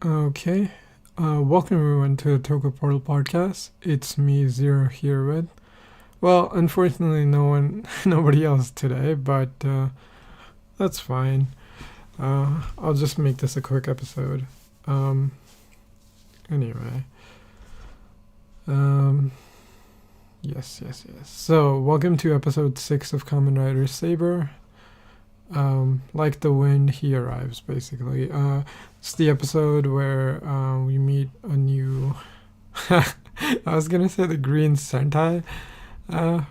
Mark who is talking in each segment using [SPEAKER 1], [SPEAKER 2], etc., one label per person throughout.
[SPEAKER 1] Okay. Welcome everyone to the Toku Portal podcast. It's me, Zero, here with. Well, unfortunately, nobody else today, but that's fine. I'll just make this a quick episode. Um, anyway. Um, yes. So, welcome to episode 6 of Kamen Rider Saber. Like the wind, he arrives, basically. It's the episode where we meet a new. I was gonna say the green Sentai uh,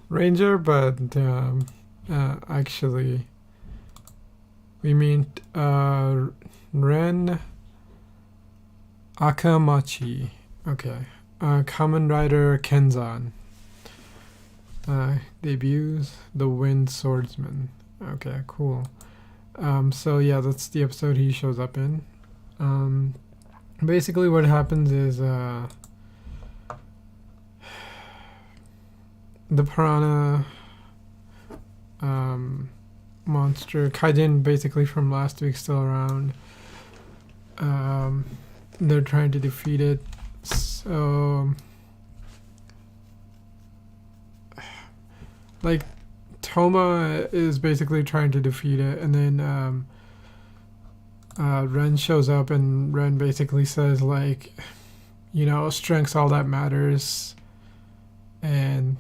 [SPEAKER 1] ranger, but actually, we meet Ren Akamachi. Okay. Kamen Rider Kenzan. Debuts The Wind Swordsman. Okay, cool. So yeah, that's the episode he shows up in. Basically what happens is the piranha monster Kaijin, basically from last week, still around. They're trying to defeat it. So like Toma is basically trying to defeat it, and then Ren shows up, and Ren basically says like, strength's all that matters, and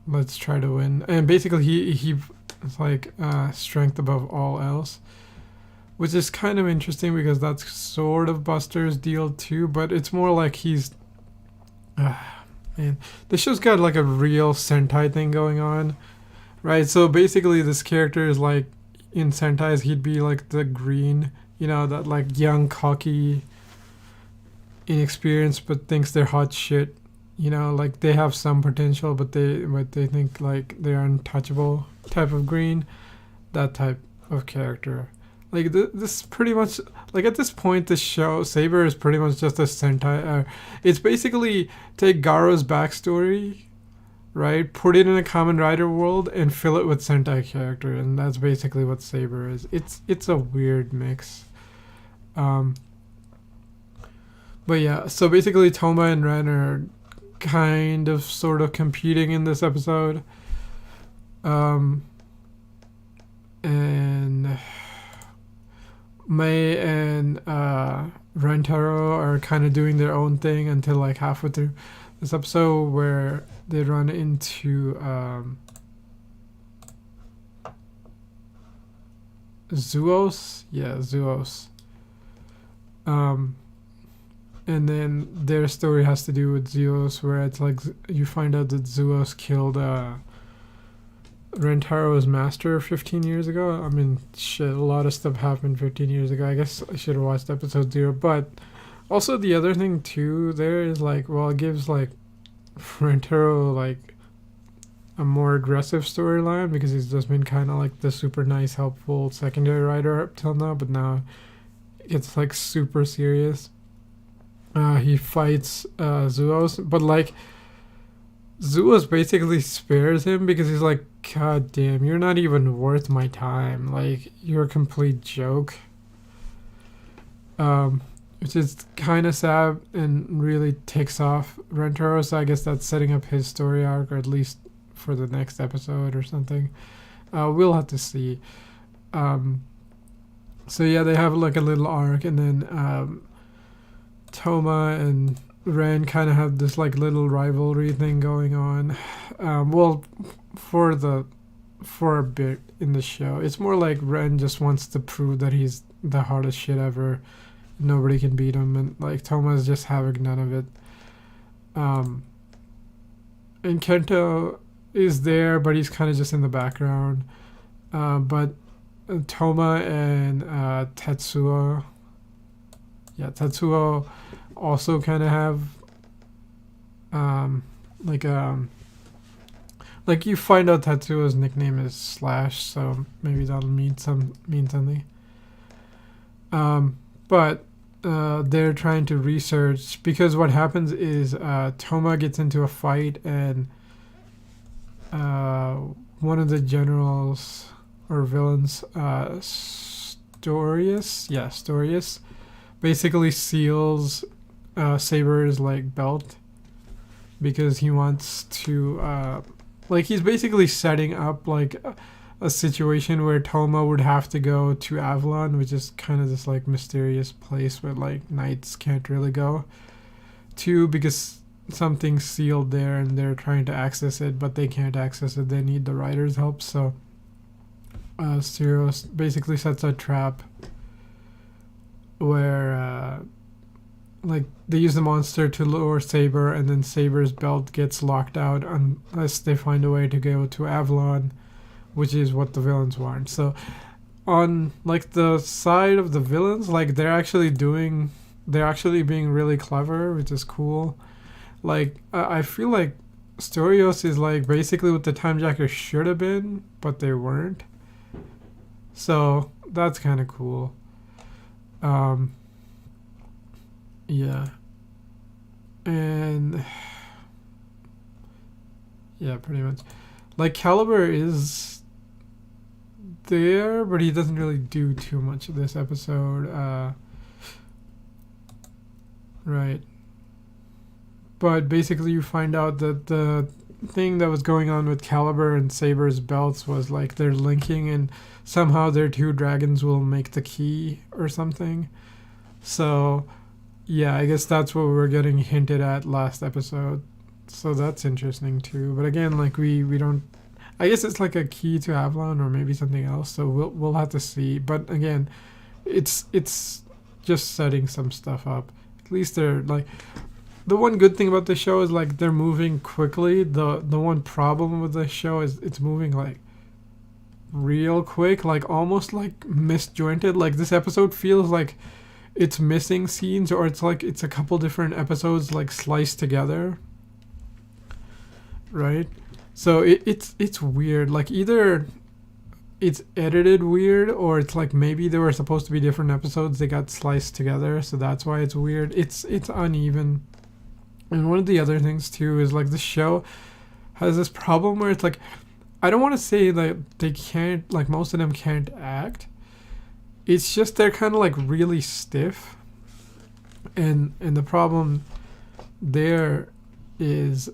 [SPEAKER 1] let's try to win. And basically he it's like strength above all else, which is kind of interesting because that's sort of Buster's deal too, but it's more like he's man, this show's got like a real Sentai thing going on, right? So basically, this character is like in Sentais, he'd be like the green, that like young, cocky, inexperienced, but thinks they're hot shit. Like they have some potential, but they think like they're untouchable type of green, that type of character. Like this pretty much, like at this point, the show Saber is pretty much just a Sentai. It's basically take Garo's backstory, right? Put it in a Kamen Rider world and fill it with Sentai character, and that's basically what Saber is. It's a weird mix. Um, but yeah, so basically Toma and Ren are kind of sort of competing in this episode. And May and Rentaro are kind of doing their own thing until like halfway through this episode where they run into Zuos. Yeah, Zuos. And then their story has to do with Zuos, where it's like you find out that Zuos killed Rentaro's master 15 years ago. I mean, shit, a lot of stuff happened 15 years ago. I guess I should have watched episode 0. But also the other thing too there is like, well, it gives like Rentaro like a more aggressive storyline because he's just been kind of like the super nice, helpful secondary writer up till now, but now it's like super serious. He fights Zuos, but like Zuos basically spares him because he's like, God damn, you're not even worth my time. Like, you're a complete joke. Which is kind of sad and really ticks off Rentaro, so I guess that's setting up his story arc, or at least for the next episode or something. We'll have to see. So yeah, they have like a little arc, and then Toma and Ren kind of have this like little rivalry thing going on. Well, for a bit in the show, it's more like Ren just wants to prove that he's the hardest shit ever. Nobody can beat him, and like Toma's just having none of it. And Kento is there, but he's kind of just in the background. But Toma and Tetsuo, Tetsuo also kind of have like you find out Tetsuo's nickname is Slash, so maybe that'll mean something. But they're trying to research, because what happens is Toma gets into a fight, and one of the generals or villains Storius basically seals Saber's like belt because he wants to like he's basically setting up like a situation where Toma would have to go to Avalon, which is kind of this like mysterious place where like knights can't really go to because something's sealed there and they're trying to access it, but they can't access it. They need the rider's help. So Sirius basically sets a trap where like they use the monster to lure Saber, and then Saber's belt gets locked out unless they find a way to go to Avalon, which is what the villains want. So on like the side of the villains, like they're actually being really clever, which is cool. Like I feel like Storios is like basically what the Time Jackers should have been, but they weren't. So that's kind of cool. Yeah. And yeah, pretty much. Like Caliber is there, but he doesn't really do too much of this episode. Right. But basically you find out that the thing that was going on with Caliber and Saber's belts was like they're linking, and somehow their two dragons will make the key or something. So yeah, I guess that's what we were getting hinted at last episode. So that's interesting too. But again, like we don't, I guess it's like a key to Avalon or maybe something else. So we'll have to see. But again, it's just setting some stuff up. At least they're like, the one good thing about the show is like they're moving quickly. The one problem with the show is it's moving like real quick, like almost like misjointed. Like this episode feels like it's missing scenes, or it's like it's a couple different episodes like sliced together, right? So it's weird. Like either it's edited weird, or it's like maybe there were supposed to be different episodes, they got sliced together, so that's why it's weird. It's uneven. And one of the other things too is like the show has this problem where it's like, I don't want to say that they can't, like most of them can't act. It's just they're kind of like really stiff. And the problem there is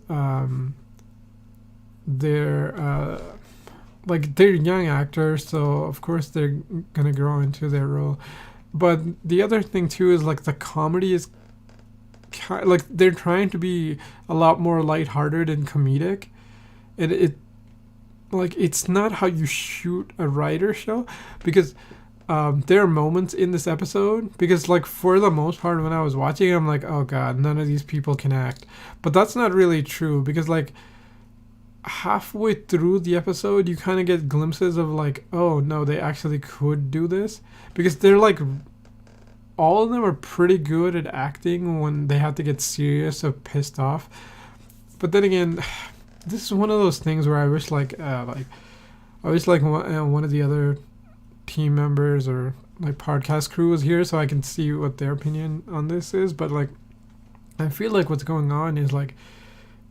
[SPEAKER 1] they're like they're young actors, so of course they're gonna grow into their role. But the other thing too is like the comedy is like they're trying to be a lot more lighthearted and comedic, and it's not how you shoot a writer show, because there are moments in this episode, because like for the most part when I was watching I'm like, oh god, none of these people can act. But that's not really true, because like halfway through the episode you kind of get glimpses of like, oh no, they actually could do this, because they're like, all of them are pretty good at acting when they have to get serious or pissed off. But then again, this is one of those things where I wish one of the other team members or like podcast crew was here so I can see what their opinion on this is. But like, I feel like what's going on is like,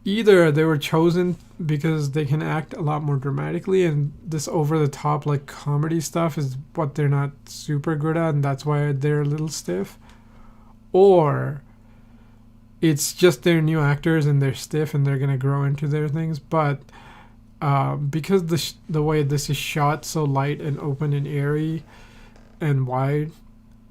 [SPEAKER 1] either they were chosen because they can act a lot more dramatically, and this over-the-top like comedy stuff is what they're not super good at, and that's why they're a little stiff, or it's just they're new actors and they're stiff and they're gonna grow into their things. But because the way this is shot so light and open and airy and wide,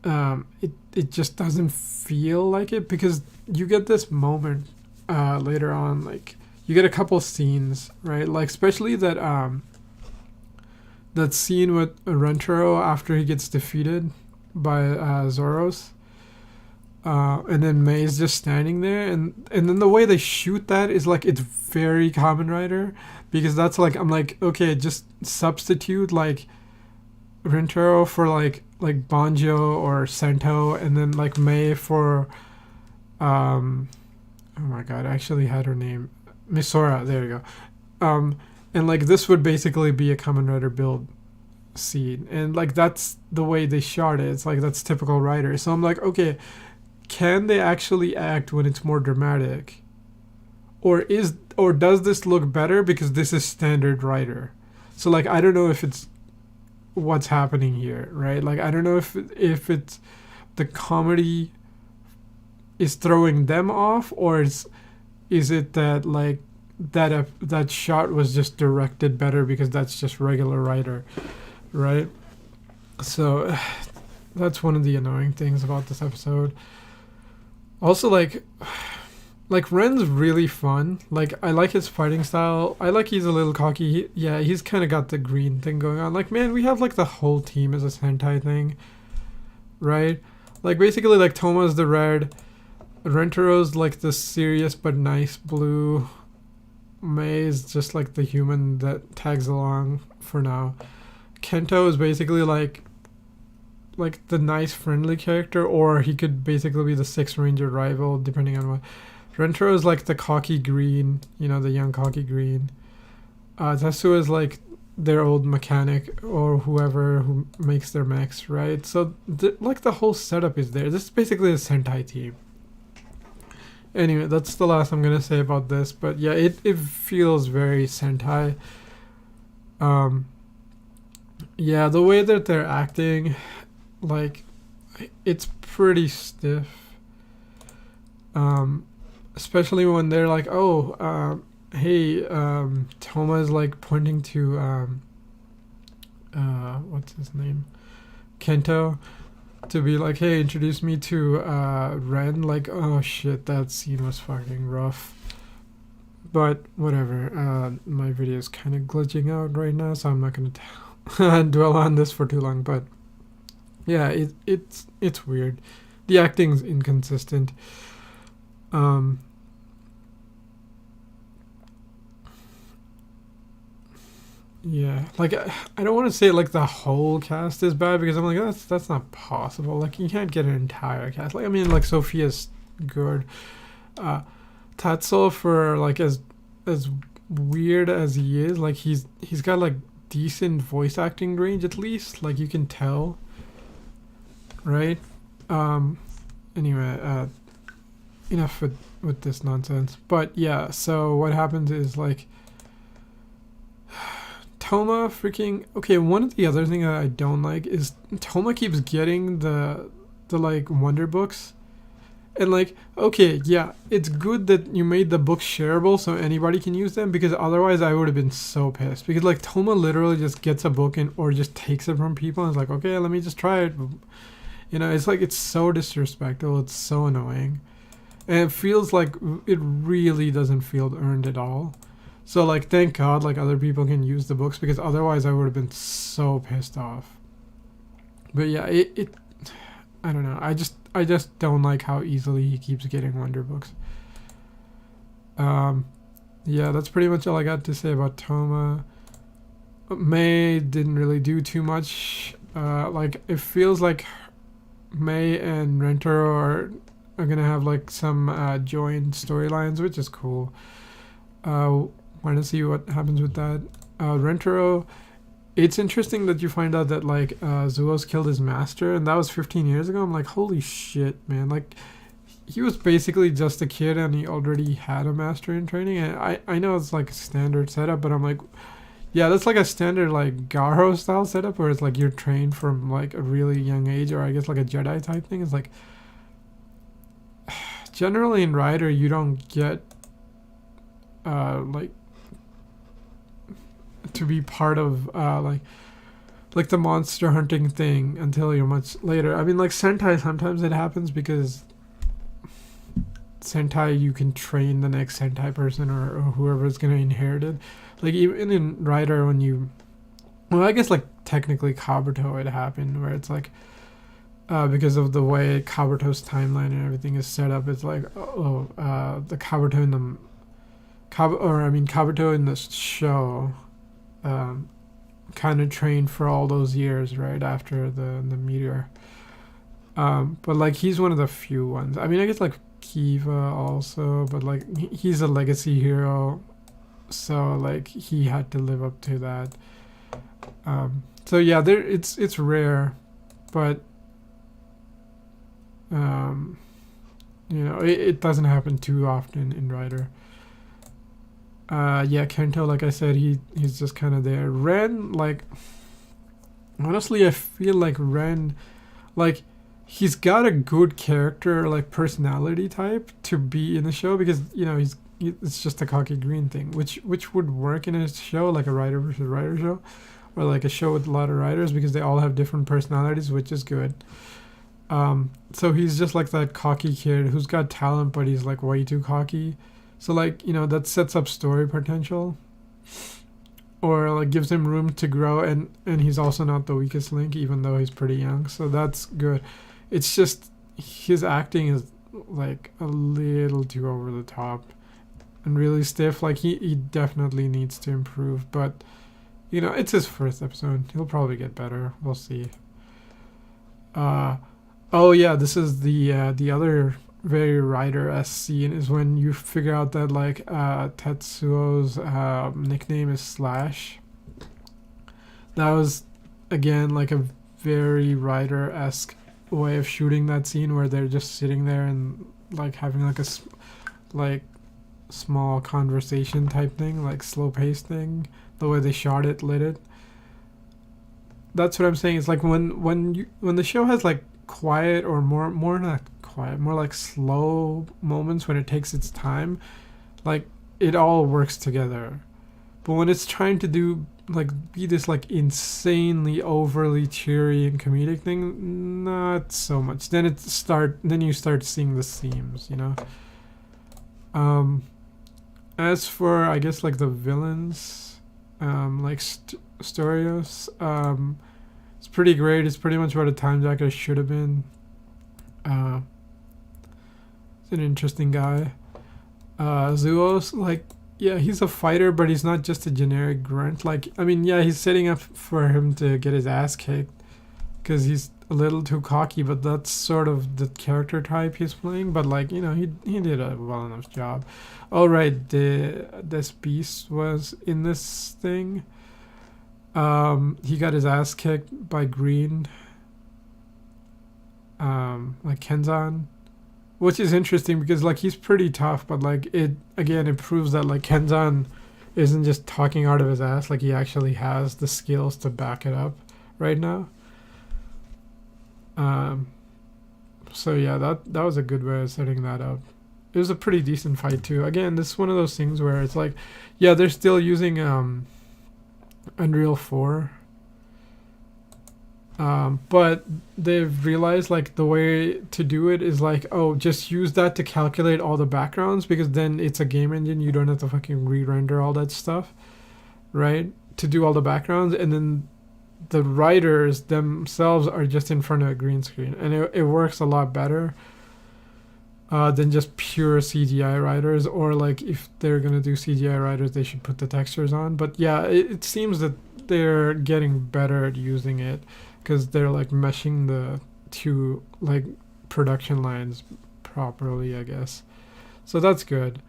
[SPEAKER 1] it just doesn't feel like it, because you get this moment later on, like you get a couple scenes, right? Like especially that scene with Rentaro after he gets defeated by Zoros, and then May's just standing there, and then the way they shoot that is like, it's very Kamen Rider, because that's like, I'm like, okay, just substitute like Rentaro for like Banjo or Sento, and then like May for oh my god, I actually had her name. Misora, there you go. And like this would basically be a Kamen Rider build scene. And like that's the way they shot it. It's like that's typical Rider. So I'm like, okay, can they actually act when it's more dramatic? Or does this look better because this is standard Rider? So like I don't know if it's what's happening here, right? Like I don't know if it's the comedy is throwing them off, or is it that like that shot was just directed better because that's just regular writer, right? So that's one of the annoying things about this episode. Also, like Ren's really fun. Like I like his fighting style. I like he's a little cocky. He's kind of got the green thing going on. Like man, we have like the whole team as a Sentai thing, right? Like basically like Toma's the red, Rentero's like the serious but nice blue. Mei is just like the human that tags along for now. Kento is basically like the nice friendly character, or he could basically be the Sixth Ranger rival depending on what. Rentaro is like the cocky green, the young cocky green. Tetsuo is like their old mechanic or whoever who makes their mechs, right? So like the whole setup is there. This is basically a Sentai team. Anyway, that's the last I'm gonna say about this, but yeah, it feels very Sentai. Yeah, the way that they're acting, like, it's pretty stiff. Especially when they're like, oh, hey, Toma is like pointing to, what's his name? Kento, to be like, hey, introduce me to Ren. Like, oh shit, that scene was fucking rough. But whatever, my video is kind of glitching out right now, so I'm not gonna dwell on this for too long. But yeah, it's weird. The acting's inconsistent. Yeah, like I don't want to say like the whole cast is bad because I'm like that's not possible. Like you can't get an entire cast. Like I mean, like Sophia's good. Tatsuo, for like as weird as he is, like he's got like decent voice acting range at least. Like you can tell, right? Anyway, enough with this nonsense. But yeah, so what happens is like. Toma freaking okay. One of the other things that I don't like is Toma keeps getting the like wonder books, and like okay, yeah, it's good that you made the books shareable so anybody can use them, because otherwise I would have been so pissed, because like Toma literally just gets a book and or just takes it from people and is like, okay, let me just try it. It's like it's so disrespectful. It's so annoying, and it feels like it really doesn't feel earned at all. So like thank God like other people can use the books, because otherwise I would have been so pissed off. But yeah, it I don't know. I just don't like how easily he keeps getting wonder books. Yeah, that's pretty much all I got to say about Toma. Mei didn't really do too much. Like it feels like Mei and Rentaro are gonna have like some joint storylines, which is cool. Want to see what happens with that. Rentaro, it's interesting that you find out that like Zuo's killed his master, and that was 15 years ago. I'm like, holy shit, man. Like he was basically just a kid and he already had a master in training. And I know it's like a standard setup, but I'm like, yeah, that's like a standard like Garo style setup where it's like you're trained from like a really young age, or I guess like a Jedi type thing. It's like generally in Rider you don't get like to be part of like the monster hunting thing until you're much later. I mean, like Sentai, sometimes it happens because Sentai you can train the next Sentai person or whoever is going to inherit it. Like even in Rider when you, well, I guess like technically Kabuto it happened where it's like because of the way Kabuto's timeline and everything is set up, it's like the Kabuto in the Kabuto in the show kind of trained for all those years right after the meteor. But like he's one of the few ones. I mean, I guess like Kiva also, but like he's a legacy hero, so like he had to live up to that. So yeah, it's rare, but it doesn't happen too often in Rider. Yeah, Kento, like I said, he's just kind of there. Ren, like Honestly, I feel like Ren, like, he's got a good character, like personality type to be in the show because it's just a cocky green thing, which would work in a show like a writer versus writer show, or like a show with a lot of writers because they all have different personalities, which is good. So he's just like that cocky kid who's got talent, but he's like way too cocky. So like that sets up story potential, or like gives him room to grow, and he's also not the weakest link, even though he's pretty young. So that's good. It's just his acting is like a little too over the top and really stiff. Like he definitely needs to improve, but it's his first episode. He'll probably get better. We'll see. Oh yeah, this is the other very Rider-esque scene is when you figure out that like Tetsuo's nickname is Slash. That was again like a very Rider-esque way of shooting that scene where they're just sitting there and like having like like small conversation type thing, like slow paced thing. The way they shot it, lit it. That's what I'm saying. It's like when the show has like quiet or more not quiet, more like slow moments when it takes its time, like it all works together. But when it's trying to do like be this like insanely overly cheery and comedic thing, not so much. Then you start seeing the seams, As for I guess like the villains, like Storios, it's pretty great. It's pretty much what a time jacker should have been. It's an interesting guy. Zuos, like, yeah, he's a fighter, but he's not just a generic grunt. Like, I mean, yeah, he's setting up for him to get his ass kicked because he's a little too cocky, but that's sort of the character type he's playing. But, like, he did a well enough job. Oh, right, this beast was in this thing. He got his ass kicked by Green, like Kenzan, which is interesting because like he's pretty tough, but like it proves that like Kenzan isn't just talking out of his ass. Like he actually has the skills to back it up right now. So yeah, that was a good way of setting that up. It was a pretty decent fight too. Again, this is one of those things where it's like, yeah, they're still using Unreal 4. But they've realized like the way to do it is like, oh, just use that to calculate all the backgrounds because then it's a game engine. You don't have to fucking re-render all that stuff, right? To do all the backgrounds, and then the writers themselves are just in front of a green screen, and it works a lot better than just pure CGI writers. Or like if they're gonna do CGI writers, they should put the textures on. But yeah, it seems that they're getting better at using it because they're like meshing the two like production lines properly, I guess. So that's good.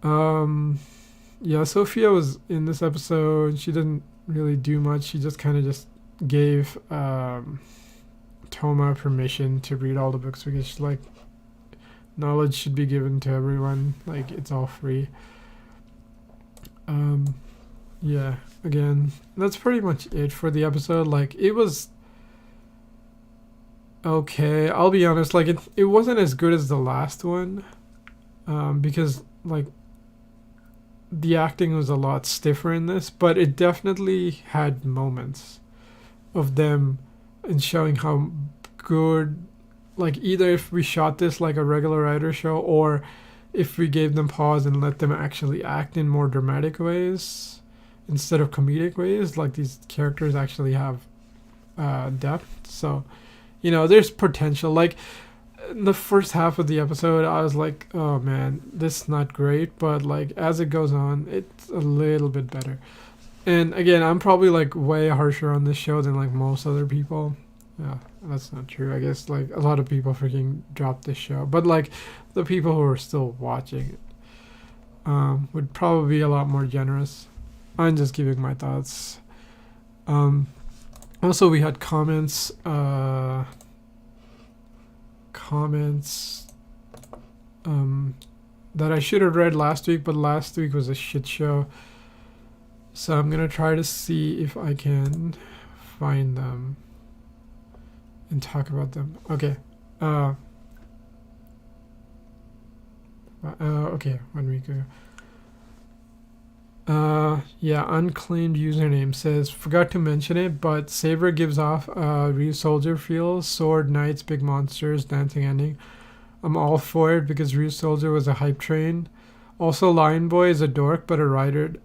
[SPEAKER 1] Yeah, Sophia was in this episode. She didn't really do much. She just kind of just gave Toma permission to read all the books because she's like, knowledge should be given to everyone. Like it's all free. Yeah, again, that's pretty much it for the episode. Like it was okay. I'll be honest, like it wasn't as good as the last one. Because like the acting was a lot stiffer in this, but it definitely had moments of them and showing how good, like either if we shot this like a regular writer show or if we gave them pause and let them actually act in more dramatic ways instead of comedic ways, like these characters actually have depth. So there's potential. Like in the first half of the episode I was like, oh man, this is not great, but like as it goes on it's a little bit better. And again, I'm probably like way harsher on this show than like most other people. Yeah, that's not true. I guess like a lot of people freaking dropped this show, but like the people who are still watching it would probably be a lot more generous. I'm just giving my thoughts. Also we had comments that I should have read last week, but last week was a shit show. So I'm gonna try to see if I can find them and talk about them. Okay. Okay, when we go. Yeah, unclaimed username says, forgot to mention it, but Saber gives off Ryu Soldier feel, sword, knights, big monsters, dancing ending. I'm all for it because Ryu Soldier was a hype train. Also, Lion Boy is a dork, but a rider.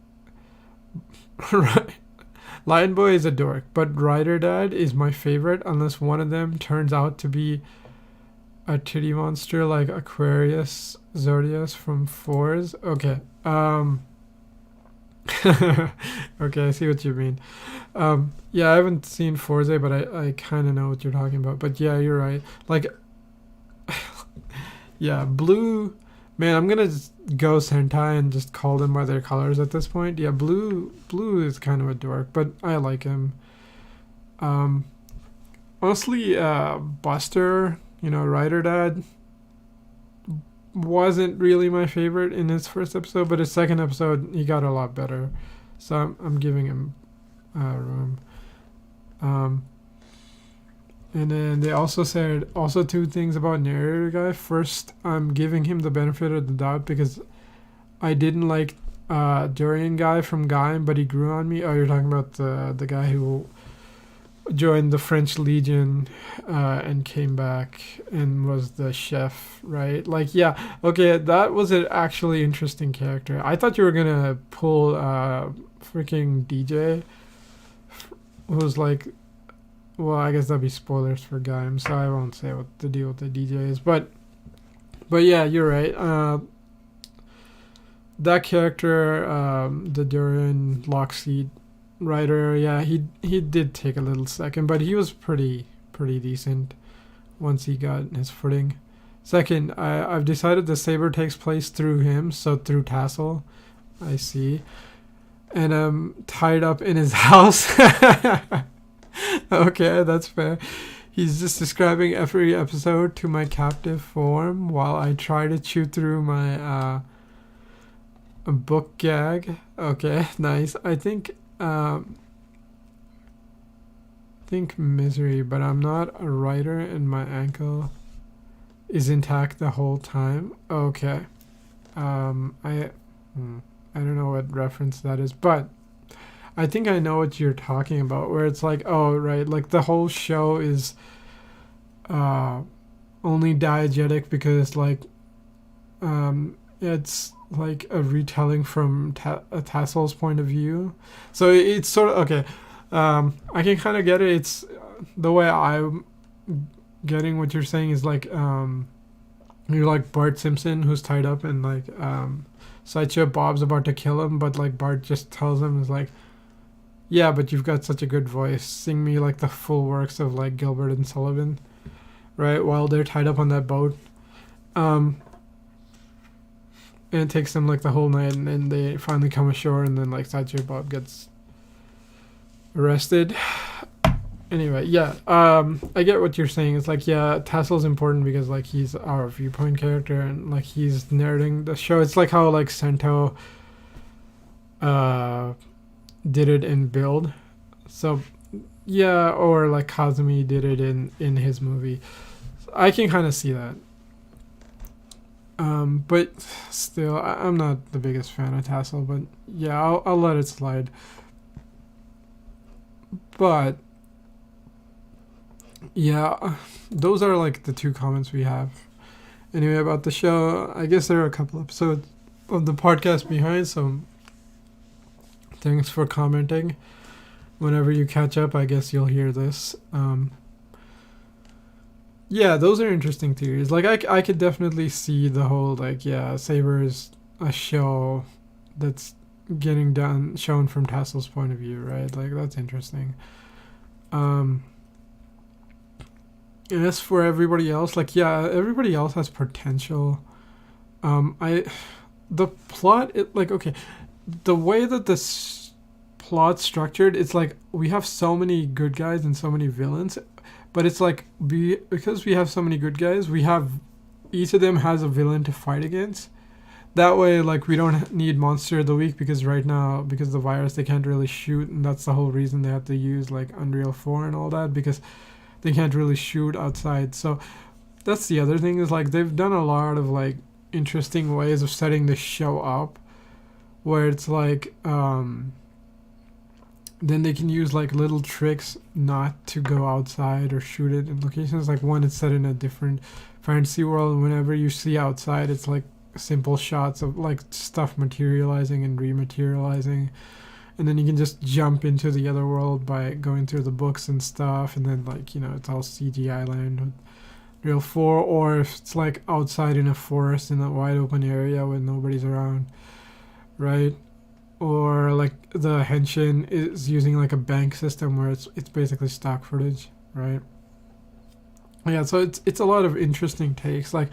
[SPEAKER 1] Lion Boy is a dork, but Rider Dad is my favorite unless one of them turns out to be a titty monster like Aquarius Zodius from Fours. Okay. Okay, I see what you mean. Yeah, I haven't seen Forza, but I kind of know what you're talking about. But yeah, you're right. Like, yeah, blue. Man, I'm gonna just go Sentai and just call them by their colors at this point. Yeah, blue is kind of a dork, but I like him. Honestly, Buster, Rider Dad, wasn't really my favorite in his first episode, but his second episode he got a lot better, so I'm giving him room. And then they also said two things about narrator guy. First, I'm giving him the benefit of the doubt because I didn't like Durian guy from Gaim, but he grew on me. Oh, you're talking about the guy who joined the French Legion and came back and was the chef, right? Like, yeah, okay, that was an actually interesting character. I thought you were gonna pull freaking DJ, who was like, well, I guess that'd be spoilers for Gaim, so I won't say what the deal with the DJ is, but yeah, you're right. That character, the Durian Lockseed Rider, yeah, he did take a little second, but he was pretty decent once he got his footing. Second, I've decided the Saber takes place through him, so through Tassel. I see. And I'm tied up in his house. Okay, that's fair. He's just describing every episode to my captive form while I try to chew through my book gag. Okay, nice. I think misery, but I'm not a writer and my ankle is intact the whole time. Okay. I don't know what reference that is, but I think I know what you're talking about, where it's like, oh, right, like the whole show is only diegetic because, like, it's like a retelling from Tassel's point of view. So it's sort of, okay, I can kind of get it. It's the way I'm getting what you're saying is like, you're like Bart Simpson who's tied up and like, Sideshow Bob's about to kill him, but like Bart just tells him, is like, yeah, but you've got such a good voice. Sing me like the full works of like Gilbert and Sullivan, right? While they're tied up on that boat. And it takes them like the whole night, and then they finally come ashore, and then like Sideshow Bob gets arrested. Anyway, yeah, I get what you're saying. It's like, yeah, Tassel's important because like he's our viewpoint character and like he's narrating the show. It's like how like Sento did it in Build. So yeah, or like Kazumi did it in his movie. I can kind of see that. But still, I'm not the biggest fan of Tassel, but yeah, I'll let it slide. But yeah, those are like the two comments we have. Anyway, about the show, I guess there are a couple episodes of the podcast behind, so thanks for commenting. Whenever you catch up, I guess you'll hear this. Yeah, those are interesting theories. Like, I could definitely see the whole, like, yeah, Saber is a show that's getting shown from Tassel's point of view, right? Like, that's interesting. And as for everybody else, like, yeah, everybody else has potential. The plot, okay, the way that this plot's structured, it's like we have so many good guys and so many villains, but it's like because we have so many good guys, we have each of them has a villain to fight against. That way, like, we don't need Monster of the Week, because right now, because of the virus, they can't really shoot, and that's the whole reason they have to use like Unreal 4 and all that, because they can't really shoot outside. So that's the other thing, is like they've done a lot of like interesting ways of setting the show up, where it's like then they can use like little tricks not to go outside or shoot it in locations. Like one, it's set in a different fantasy world, and whenever you see outside, it's like simple shots of like stuff materializing and rematerializing, and then you can just jump into the other world by going through the books and stuff, and then like, you know, it's all CGI land with Real 4. Or if it's like outside in a forest in a wide open area when nobody's around, right? Or like the Henshin is using like a bank system where it's basically stock footage, right? Yeah, so it's a lot of interesting takes. Like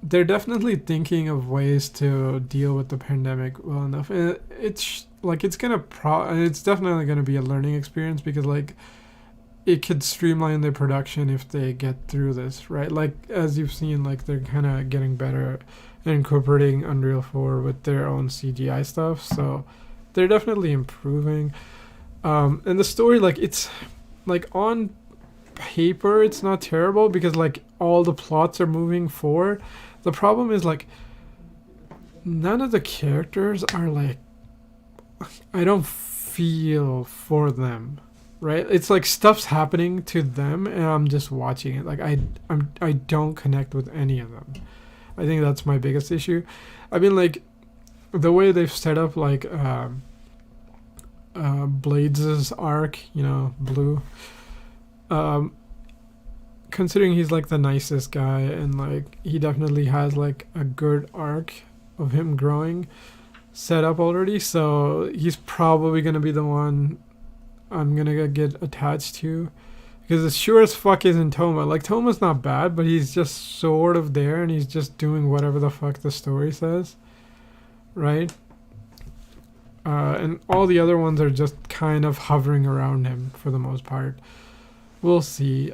[SPEAKER 1] they're definitely thinking of ways to deal with the pandemic well enough. And it's like it's definitely gonna be a learning experience, because like it could streamline their production if they get through this, right? Like as you've seen, like they're kind of getting better at incorporating Unreal 4 with their own CGI stuff, so they're definitely improving. And the story, like it's like on paper it's not terrible, because like all the plots are moving forward. The problem is like none of the characters are like, I don't feel for them, right? It's like stuff's happening to them and I'm just watching it. Like I don't connect with any of them. I think that's my biggest issue. I mean, like the way they've set up like Blades' arc, you know, Blue, considering he's like the nicest guy, and like he definitely has like a good arc of him growing set up already, so he's probably gonna be the one I'm gonna get attached to, because it sure as fuck isn't Toma. Like Toma's not bad, but he's just sort of there and he's just doing whatever the fuck the story says, right? And all the other ones are just kind of hovering around him for the most part. We'll see.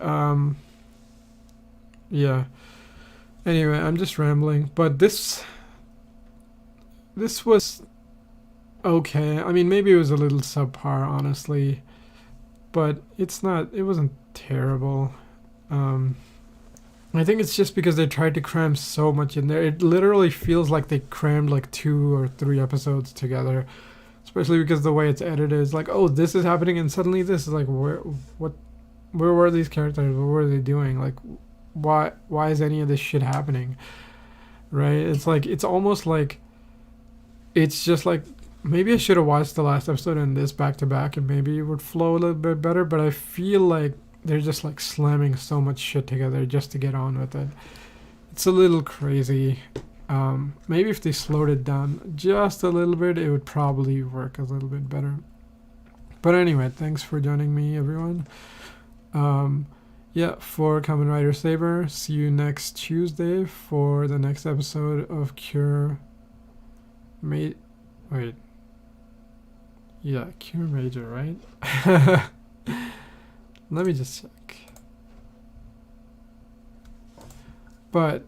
[SPEAKER 1] Yeah. Anyway, I'm just rambling, but this was okay. I mean, maybe it was a little subpar, honestly, but it wasn't terrible. I think it's just because they tried to cram so much in there. It literally feels like they crammed like 2 or 3 episodes together, especially because the way it's edited is like, oh, this is happening and suddenly this is like, where were these characters? What were they doing? Like, why is any of this shit happening? Right? It's like, it's almost like, it's just like, maybe I should have watched the last episode and this back to back, and maybe it would flow a little bit better, but I feel like they're just like slamming so much shit together just to get on with it. It's a little crazy. Maybe if they slowed it down just a little bit, it would probably work a little bit better. But anyway, thanks for joining me, everyone. Yeah, for Kamen Rider Saber, see you next Tuesday for the next episode of Cure Major, right? Let me just check. But,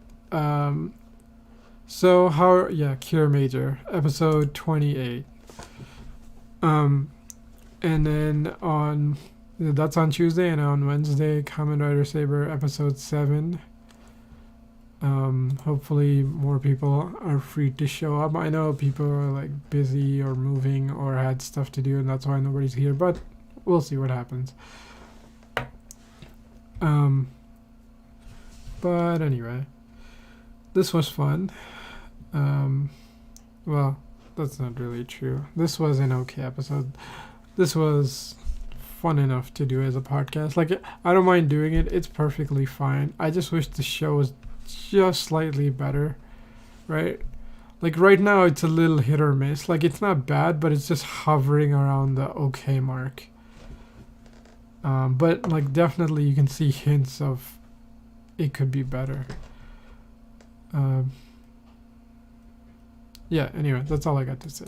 [SPEAKER 1] Cure Major, episode 28. And then that's on Tuesday, and on Wednesday, Kamen Rider Saber episode 7. Hopefully more people are free to show up. I know people are like busy or moving or had stuff to do, and that's why nobody's here, but we'll see what happens. But anyway, this was fun. Well, that's not really true. This was an okay episode. This was fun enough to do as a podcast. Like, I don't mind doing it. It's perfectly fine. I just wish the show was just slightly better, right? Like right now it's a little hit or miss. Like it's not bad, but it's just hovering around the okay mark. But like definitely you can see hints of it could be better. Yeah, anyway, that's all I got to say.